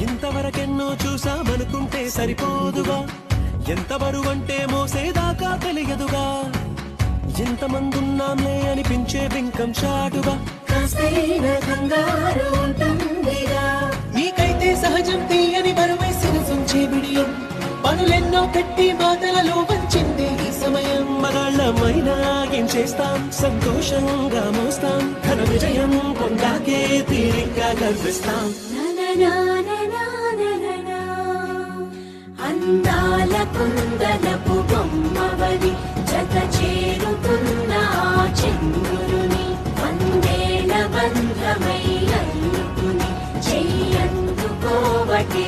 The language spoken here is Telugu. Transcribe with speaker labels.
Speaker 1: ఇంతవరకెన్నో చూసామనుకుంటే సరిపోదుగా, ఎంత బరువంటే మోసేదాకా తెలియదుగా, ఎంతమందున్నాంలే అనిపించే బింకం చాటుగా, నీకైతే సహజం తీయని బరువేసిన సుంచే బిడియం, పనులెన్నో పెట్టి బాధలలో వంచింది ఈ సమయం. మగాళ్ళమైనా ఏం చేస్తాం, సంతోషంగా మోస్తాం, ఘన విజయం పొందాకే తీరిగ్గా గర్విస్తాం.
Speaker 2: అందాల కుందనపు బొమ్మవని జత చేరుతున్న చంద్రుని, వందేళ్ల బంధమై అల్లుకుని చెయ్యందుకోవటే